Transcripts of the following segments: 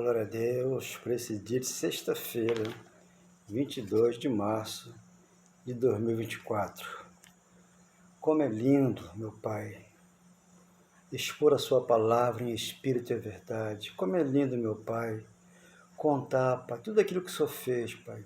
Glória a Deus por esse dia de sexta-feira, 22 de março de 2024. Como é lindo, meu Pai, expor a Sua palavra em espírito e verdade. Como é lindo, meu Pai, contar, Pai, tudo aquilo que o Senhor fez, Pai,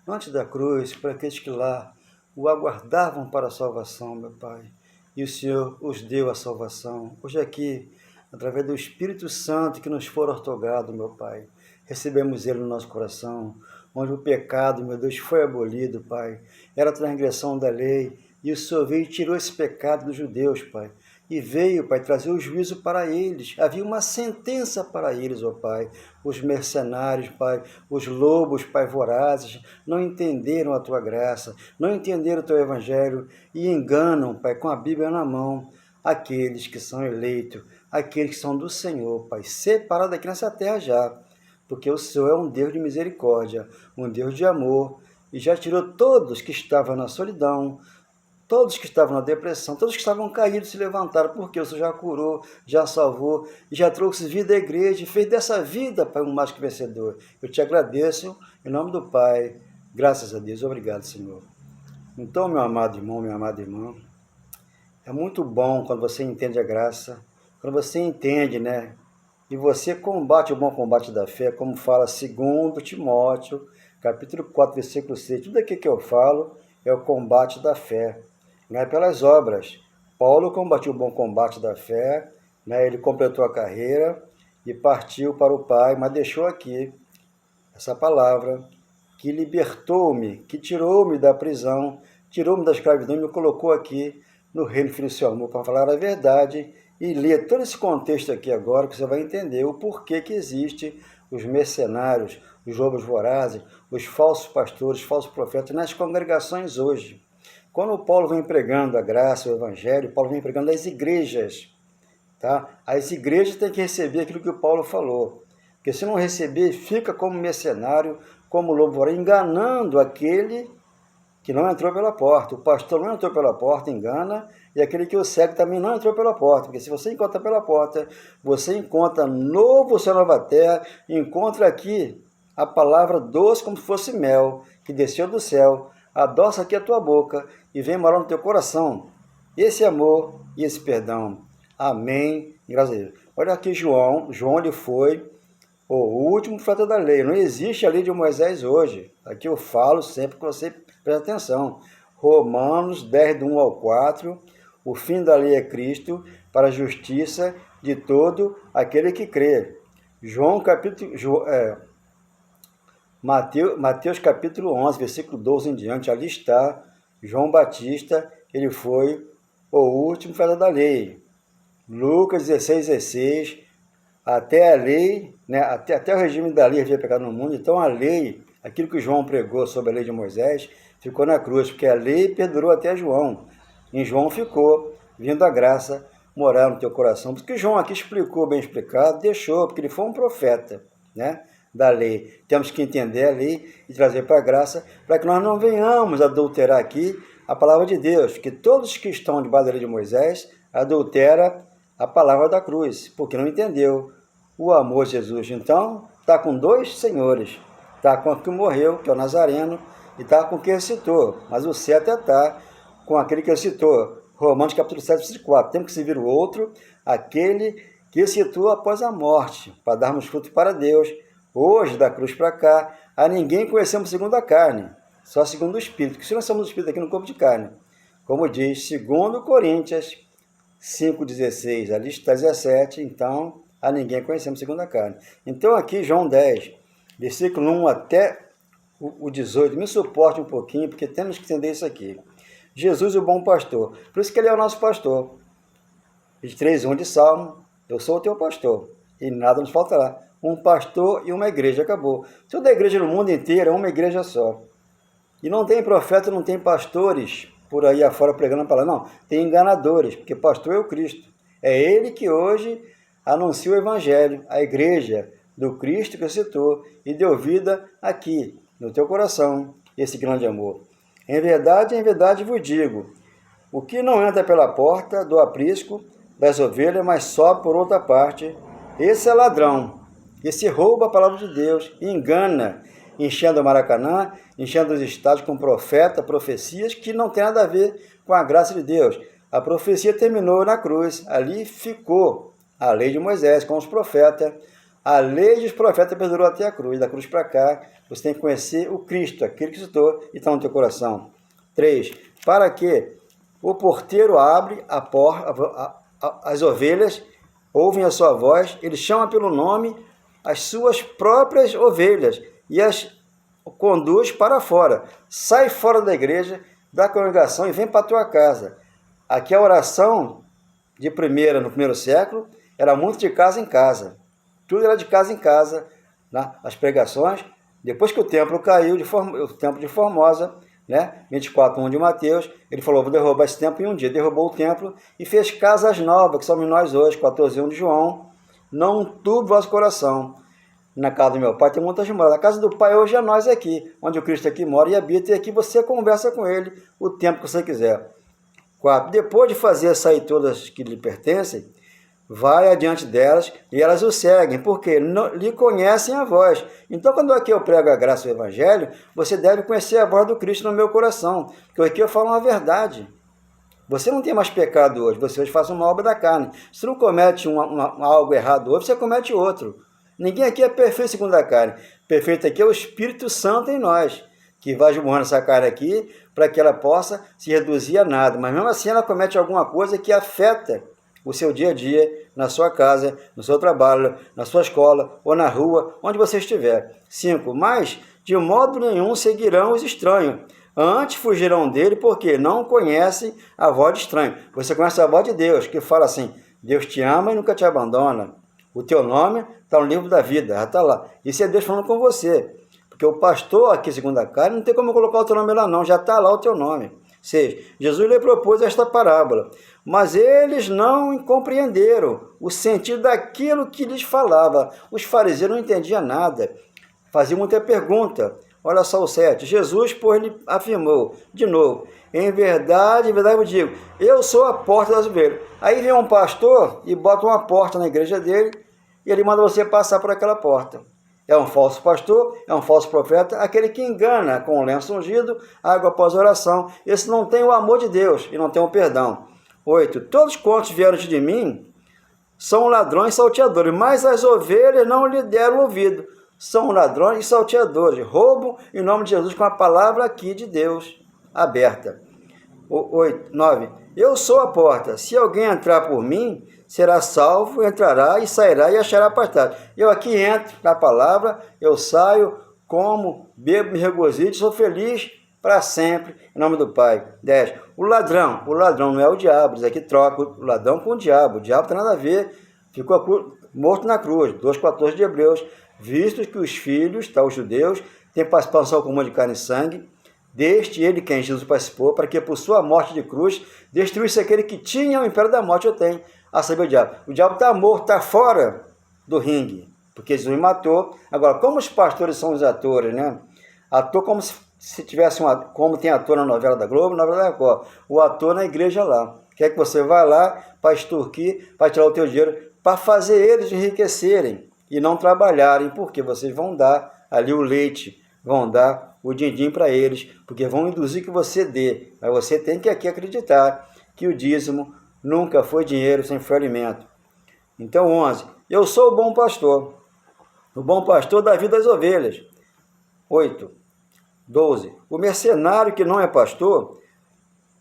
antes da cruz, para aqueles que lá o aguardavam para a salvação, meu Pai, e o Senhor os deu a salvação. Hoje aqui, através do Espírito Santo que nos for ortogado, meu Pai, recebemos Ele no nosso coração, onde o pecado, meu Deus, foi abolido, Pai. Era a transgressão da lei, e o Senhor veio e tirou esse pecado dos judeus, Pai. E veio, Pai, trazer o juízo para eles. Havia uma sentença para eles, ó Pai. Os mercenários, Pai, os lobos, Pai, vorazes, não entenderam a Tua graça, não entenderam o Teu Evangelho e enganam, Pai, com a Bíblia na mão, aqueles que são eleitos, aqueles que são do Senhor, Pai, separados aqui nessa terra já, porque o Senhor é um Deus de misericórdia, um Deus de amor, e já tirou todos que estavam na solidão, todos que estavam na depressão, todos que estavam caídos se levantaram, porque o Senhor já curou, já salvou, e já trouxe vida à igreja, e fez dessa vida, Pai, um mais que vencedor. Eu te agradeço, em nome do Pai, graças a Deus, obrigado, Senhor. Então, meu amado irmão, minha amada irmã, é muito bom quando você entende a graça, quando você entende, né? E você combate o bom combate da fé, como fala 2 Timóteo, capítulo 4, versículo 6. Tudo aqui que eu falo é o combate da fé, não é pelas obras. Paulo combateu o bom combate da fé, né? Ele completou a carreira e partiu para o Pai, mas deixou aqui essa palavra que libertou-me, que tirou-me da prisão, tirou-me da escravidão e me colocou aqui no reino filho do seu amor, para falar a verdade e ler todo esse contexto aqui agora, que você vai entender o porquê que existe os mercenários, os lobos vorazes, os falsos pastores, falsos profetas nas congregações hoje. Quando o Paulo vem pregando a graça, o evangelho, Paulo vem pregando as igrejas, tá? As igrejas têm que receber aquilo que o Paulo falou, porque se não receber, fica como mercenário, como lobo voraz, enganando aquele que não entrou pela porta. O pastor não entrou pela porta, engana, e aquele que o segue também não entrou pela porta, porque se você encontra pela porta, você encontra novo céu, nova terra, encontra aqui a palavra doce como se fosse mel, que desceu do céu, adoça aqui a tua boca e vem morar no teu coração. Esse amor e esse perdão. Amém. Graças a Deus. Olha aqui João ele foi o último profeta da lei. Não existe a lei de Moisés hoje. Aqui eu falo sempre que você presta atenção. Romanos 10, do 1 ao 4. O fim da lei é Cristo para a justiça de todo aquele que crê. Mateus capítulo 11, versículo 12 em diante. Ali está João Batista. Ele foi o último profeta da lei. Lucas 16, 16. Até a lei, né, até o regime da lei havia pecado no mundo, então a lei, aquilo que João pregou sobre a lei de Moisés, ficou na cruz, porque a lei perdurou até João. Em João ficou, vindo a graça, morar no teu coração. Porque João aqui explicou, bem explicado, deixou, porque ele foi um profeta, né, da lei. Temos que entender a lei e trazer para a graça, para que nós não venhamos adulterar aqui a palavra de Deus, que todos que estão debaixo da lei de Moisés adulteram a palavra da cruz, porque não entendeu o amor de Jesus. Então, está com dois senhores. Está com o que morreu, que é o Nazareno, e está com quem citou. Mas o certo está com aquele que citou. Romanos capítulo 7, versículo 4. Temos que servir o outro, aquele que citou após a morte, para darmos fruto para Deus. Hoje, da cruz para cá, a ninguém conhecemos segundo a carne, só segundo o Espírito. Porque se nós somos o Espírito aqui no corpo de carne, como diz 2 Coríntios 5,16, ali está 17, então a ninguém conhecemos segundo a carne. Então aqui João 10, versículo 1 até o 18, me suporte um pouquinho, porque temos que entender isso aqui. Jesus, o bom pastor, por isso que ele é o nosso pastor. 23:1 de Salmo, eu sou o teu pastor, e nada nos faltará. Um pastor e uma igreja, acabou. Toda a igreja no mundo inteiro é uma igreja só. E não tem profeta, não tem pastores por aí afora pregando a palavra, não. Tem enganadores, porque pastor é o Cristo. É ele que hoje anuncia o Evangelho, a igreja do Cristo que citou e deu vida aqui, no teu coração, esse grande amor. Em verdade vos digo, o que não entra pela porta do aprisco das ovelhas, mas sobe por outra parte, esse é ladrão Esse rouba a palavra de Deus, engana, enchendo o Maracanã, enchendo os estados com profeta, profecias que não tem nada a ver com a graça de Deus. A profecia terminou na cruz, ali ficou a lei de Moisés com os profetas. A lei dos profetas perdurou até a cruz, da cruz para cá. Você tem que conhecer o Cristo, aquele que citou e está no teu coração. 3. Para que o porteiro abre a porta, as ovelhas ouvem a sua voz, ele chama pelo nome as suas próprias ovelhas e as conduz para fora. Sai fora da igreja, da congregação e vem para a tua casa. Aqui a oração no primeiro século, era muito de casa em casa. Tudo era de casa em casa, né? As pregações. Depois que o templo caiu, o templo de Formosa, né? 24:1 de Mateus, ele falou, vou derrubar esse templo em um dia. Derrubou o templo e fez casas novas, que somos nós hoje, 14:1 de João. Não turbe o vosso coração. Na casa do meu pai tem muitas moradas. A casa do pai hoje é nós aqui, onde o Cristo aqui mora e habita, e aqui você conversa com ele o tempo que você quiser. 4. Depois de fazer sair todas que lhe pertencem, vai adiante delas e elas o seguem, porque não lhe conhecem a voz. Então, quando aqui eu prego a graça do Evangelho, você deve conhecer a voz do Cristo no meu coração, porque aqui eu falo uma verdade. Você não tem mais pecado hoje, você hoje faz uma obra da carne. Se não comete algo errado hoje, você comete outro. Ninguém aqui é perfeito segundo a carne. Perfeito aqui é o Espírito Santo em nós, que vai esmurrando essa carne aqui para que ela possa se reduzir a nada. Mas mesmo assim ela comete alguma coisa que afeta o seu dia a dia, na sua casa, no seu trabalho, na sua escola ou na rua, onde você estiver. 5. Mas de modo nenhum seguirão os estranhos. Antes fugirão dele porque não conhecem a voz de estranho. Você conhece a voz de Deus, que fala assim, Deus te ama e nunca te abandona. O teu nome está no livro da vida, já está lá. Isso é Deus falando com você. Porque o pastor aqui, segundo a carne, não tem como colocar o teu nome lá não, já está lá o teu nome. 6. Jesus lhe propôs esta parábola, mas eles não compreenderam o sentido daquilo que lhes falava. Os fariseus não entendiam nada, faziam muita pergunta. Olha só o 7. Jesus, pois, lhe afirmou, de novo, em verdade eu digo, eu sou a porta das ovelhas. Aí vem um pastor e bota uma porta na igreja dele e ele manda você passar por aquela porta. É um falso pastor, é um falso profeta, aquele que engana com o lenço ungido, água após oração. Esse não tem o amor de Deus e não tem o perdão. 8. Todos quantos vieram de mim são ladrões e salteadores, mas as ovelhas não lhe deram ouvido. São ladrões e salteadores, roubam em nome de Jesus com a palavra aqui de Deus aberta. 9. Eu sou a porta, se alguém entrar por mim, será salvo, entrará e sairá e achará pastagem. Eu aqui entro na palavra, eu saio, como, bebo, me regozijo, sou feliz para sempre, em nome do Pai. 10. O ladrão não é o diabo, diz aqui troca o ladrão com o diabo não tem nada a ver, ficou morto na cruz, 2,14 de Hebreus, visto que os filhos, os judeus, têm participação comum de carne e sangue, deste ele quem Jesus participou, para que por sua morte de cruz, destruísse aquele que tinha o império da morte, eu tenho, a saber o diabo. O diabo está morto, está fora do ringue, porque Jesus me matou. Agora, como os pastores são os atores, né? Ator como se tivesse como tem ator na novela da Globo, na novela da Record. O ator na igreja lá. Quer que você vá lá para extorquir, para tirar o teu dinheiro, para fazer eles enriquecerem e não trabalharem, porque vocês vão dar ali o leite, vão dar o din-din para eles, porque vão induzir que você dê. Mas você tem que aqui acreditar que o dízimo nunca foi dinheiro, sempre foi alimento. Então, 11. Eu sou o bom pastor. O bom pastor dá vida às ovelhas. 8. 12. O mercenário que não é pastor,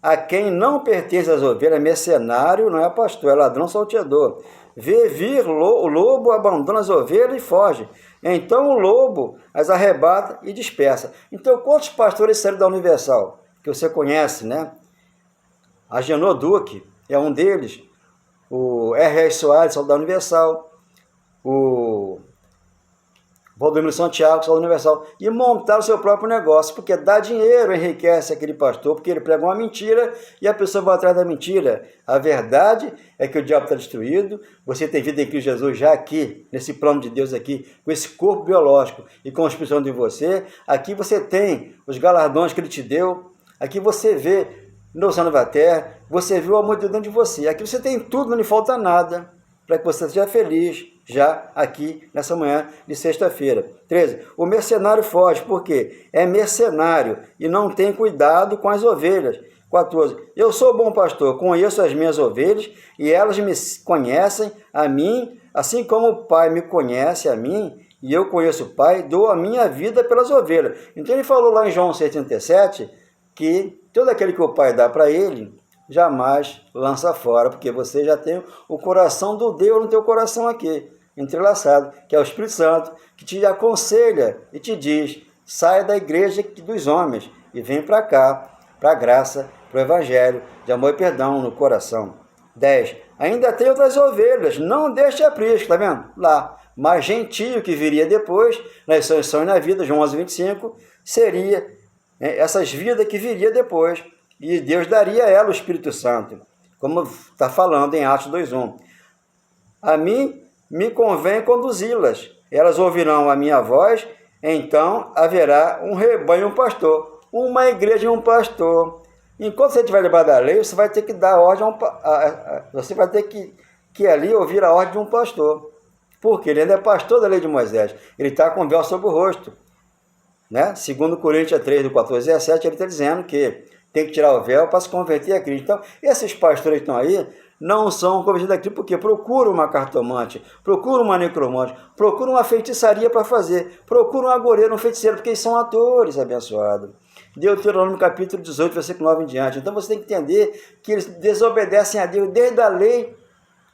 a quem não pertence às ovelhas, mercenário não é pastor, é ladrão salteador. Vê vir o lobo, abandona as ovelhas e foge. Então o lobo as arrebata e dispersa. Então, quantos pastores saíram da Universal? Que você conhece, né? Agenor Duque é um deles. O R.R. Soares, saiu da Universal. O Valdomiro Santiago, saiu da Universal. E montaram o seu próprio negócio, porque dá dinheiro, enriquece aquele pastor, porque ele prega uma mentira e a pessoa vai atrás da mentira. A verdade é que o diabo está destruído, você tem vida em Cristo Jesus já aqui, nesse plano de Deus aqui, com esse corpo biológico e com a Espírito de você. Aqui você tem os galardões que ele te deu, aqui você vê no céu da terra, você vê o amor de Deus dentro de você. Aqui você tem tudo, não lhe falta nada, para que você seja feliz, já aqui nessa manhã de sexta-feira. 13. O mercenário foge, porque é mercenário e não tem cuidado com as ovelhas. 14. Eu sou bom pastor, conheço as minhas ovelhas e elas me conhecem a mim, assim como o Pai me conhece a mim e eu conheço o Pai, dou a minha vida pelas ovelhas. Então ele falou lá em João 6,37 que todo aquele que o Pai dá para ele, jamais lança fora, porque você já tem o coração do Deus no teu coração aqui, entrelaçado, que é o Espírito Santo, que te aconselha e te diz, sai da igreja dos homens e vem para cá, para a graça, para o evangelho de amor e perdão no coração. 10. Ainda tem outras ovelhas, não deixe aprisco, está vendo? Lá, mas gentio que viria depois, na ressurreição e na vida, João 11,25, seria essas vidas que viria depois, e Deus daria a ela o Espírito Santo, como está falando em Atos 2,1. A mim me convém conduzi-las, elas ouvirão a minha voz, então haverá um rebanho, um pastor, uma igreja e um pastor. Enquanto você estiver debaixo da lei, você vai ter que dar ordem você vai ter que ali ouvir a ordem de um pastor, porque ele ainda é pastor da lei de Moisés, ele está com o véu sobre o rosto, né? Segundo Coríntios 3, do 14 a 17, ele está dizendo que tem que tirar o véu para se converter a Cristo. Então, esses pastores que estão aí não são convertidos a Cristo porque procuram uma cartomante, procuram uma necromante, procuram uma feitiçaria para fazer, procuram um agoreiro, um feiticeiro, porque eles são atores abençoados. Deuteronômio capítulo 18, versículo 9 em diante. Então você tem que entender que eles desobedecem a Deus desde a lei,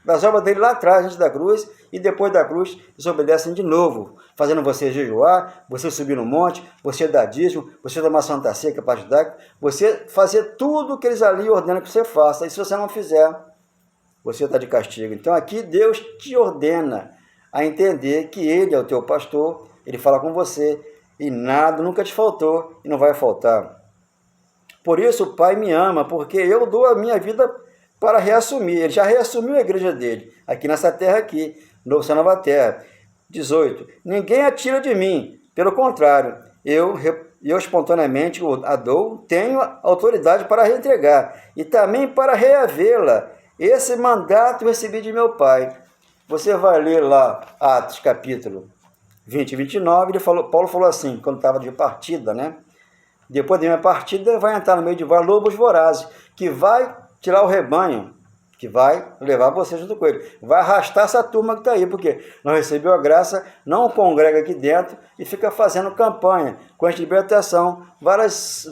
das obras dele lá atrás, antes da cruz, e depois da cruz, desobedecem de novo, fazendo você jejuar, você subir no monte, você dar dízimo, você tomar santa ceia, capaz você fazer tudo que eles ali ordenam que você faça, e se você não fizer, você está de castigo. Então aqui Deus te ordena a entender que Ele é o teu pastor, Ele fala com você, e nada nunca te faltou, e não vai faltar. Por isso o Pai me ama, porque eu dou a minha vida para reassumir. Ele já reassumiu a igreja dele, aqui nessa terra aqui, novo céu, nova terra. 18. Ninguém a tira de mim, pelo contrário, eu espontaneamente a dou, tenho autoridade para reentregar, e também para reavê-la. Esse mandato eu recebi de meu Pai. Você vai ler lá, Atos capítulo 20 e 29, Paulo falou assim, quando estava de partida, né? Depois da minha partida, vai entrar no meio de vários lobos vorazes, que vai tirar o rebanho, que vai levar você junto com ele. Vai arrastar essa turma que está aí, porque não recebeu a graça, não congrega aqui dentro e fica fazendo campanha com a libertação, várias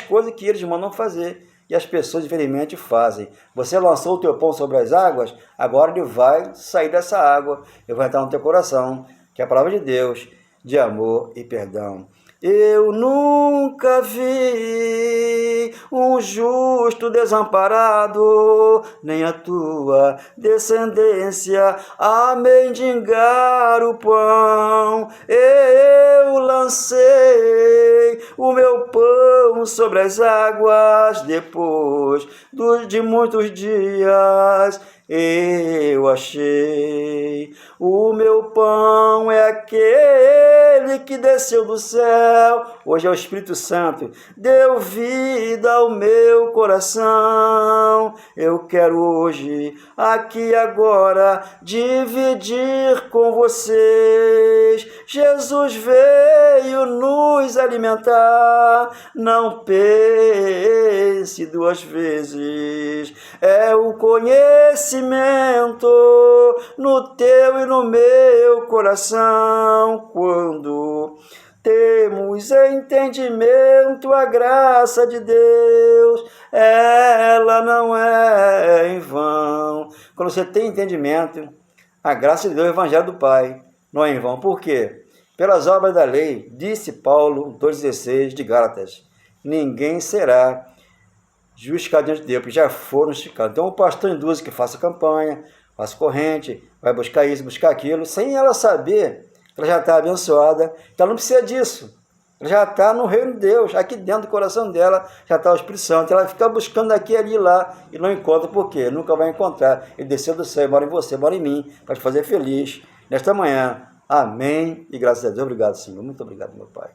coisas que eles mandam fazer e as pessoas, infelizmente, fazem. Você lançou o teu pão sobre as águas, agora ele vai sair dessa água, ele vai entrar no teu coração, que é a palavra de Deus, de amor e perdão. Eu nunca vi um justo desamparado, nem a tua descendência a mendigar o pão. Eu lancei o meu pão sobre as águas, depois de muitos dias eu achei. O meu pão é aquele que desceu do céu, hoje é o Espírito Santo, deu vida ao meu coração. Eu quero hoje, aqui e agora, dividir com vocês. Jesus veio nos alimentar, não pense duas vezes, é o conhecimento no teu e no meu coração. Quando temos entendimento, a graça de Deus, ela não é em vão. Quando você tem entendimento, a graça de Deus, o evangelho do Pai, não é em vão. Por quê? Pelas obras da lei, disse Paulo, 2,16 de Gálatas, ninguém será justificado diante de Deus, porque já foram justificados. Então o pastor induz que faça campanha, faça corrente, vai buscar isso, buscar aquilo, sem ela saber que ela já está abençoada, que ela não precisa disso. Ela já está no reino de Deus, aqui dentro do coração dela já está o Espírito Santo. Ela fica buscando aqui, ali, lá, e não encontra. Por quê? Nunca vai encontrar. Ele desceu do céu, mora em você, mora em mim, para te fazer feliz nesta manhã. Amém. E graças a Deus. Obrigado, Senhor. Muito obrigado, meu Pai.